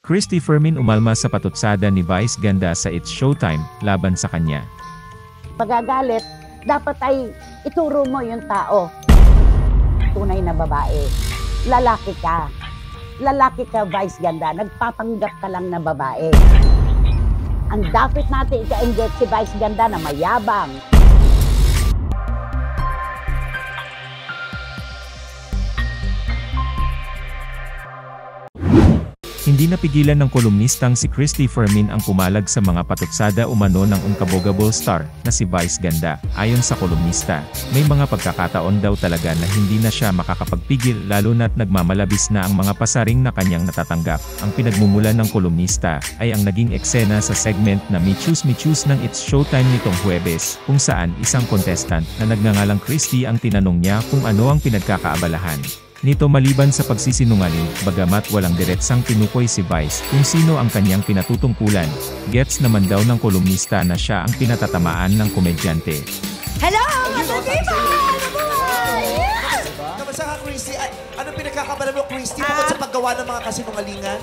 Christy Fermin umalma sa patutsada ni Vice Ganda sa It's Showtime laban sa kanya. Pagagalit, dapat ay ituro mo yung tao. Tunay na babae. Lalaki ka. Lalaki ka, Vice Ganda. Nagpapanggap ka lang na babae. Ang dapat natin ika-engage si Vice Ganda na mayabang. Hindi napigilan ng kolumnistang si Christy Fermin ang pumalag sa mga patutsada umano ng unkabogable star na si Vice Ganda. Ayon sa kolumnista, may mga pagkakataon daw talaga na hindi na siya makakapagpigil lalo na't nagmamalabis na ang mga pasaring na kanyang natatanggap. Ang pinagmumulan ng kolumnista ay ang naging eksena sa segment na Me Choose ng It's Showtime nitong Huwebes, kung saan isang contestant na nagngangalang Christy ang tinanong niya kung ano ang pinagkakaabalahan nito maliban sa pagsisinungaling, bagamat walang diretsang tinukoy si Vice kung sino ang kanyang pinatutungkulan. Gets naman daw ng kolumnista na siya ang pinatatamaan ng komedyante. Hello! Ano people? Yes! Kamusta ka, Christy? Anong pinagkakabala mo, Christy, bukod sa paggawa ng mga kasinungalingan?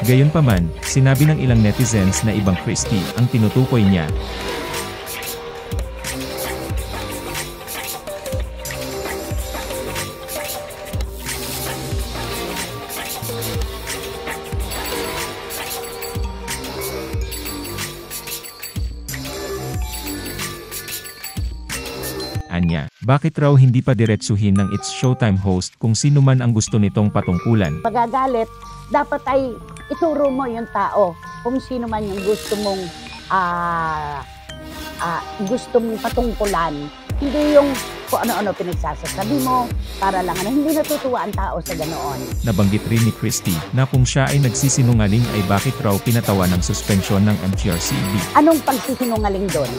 Gayunpaman, sinabi ng ilang netizens na ibang Christy ang tinutukoy niya. Anya, bakit raw hindi pa diretsuhin ng It's Showtime host kung sino man ang gusto nitong patungkulan? Pagagalit, dapat ay ituro mo yung tao. Kung sino man yung gusto mong patungkulan. Hindi yung kung ano-ano pinagsasasabi mo para lang hindi natutuwa ang tao sa ganoon. Nabanggit rin ni Christy na kung siya ay nagsisinungaling ay bakit raw pinatawa ng suspensyon ng MTRCB. Anong pagsisinungaling doon?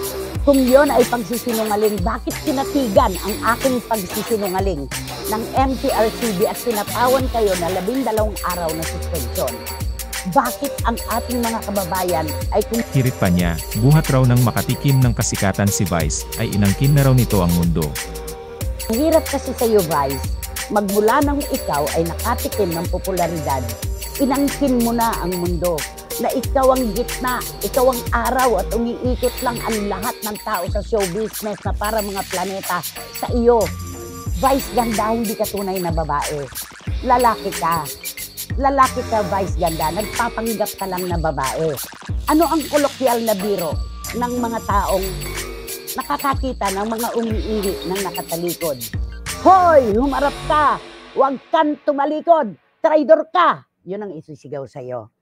Kung yon ay pagsisinungaling, bakit kinatigan ang aking pagsisinungaling ng MTRCB at pinatawan kayo na 12 araw na suspensyon? Bakit ang ating mga kababayan ay Hirit pa niya, buhat raw ng makatikim ng kasikatan si Vice, ay inangkin na raw nito ang mundo. Ang hirap kasi sa iyo, Vice, magmula nang ikaw ay nakatikim ng popularidad, inangkin mo na ang mundo, na ikaw ang gitna, ikaw ang araw at umiikot lang ang lahat ng tao sa show business na para mga planeta sa iyo. Vice Ganda, hindi ka tunay na babae. Lalaki ka. Lalaki ka, Vice Ganda. Nagpapanggap ka lang na babae. Ano ang kolokyal na biro ng mga taong nakakakita ng mga umiihi ng nakatalikod? Hoy! Humarap ka! Huwag kang tumalikod! Traidor ka! Yun ang isisigaw sa'yo.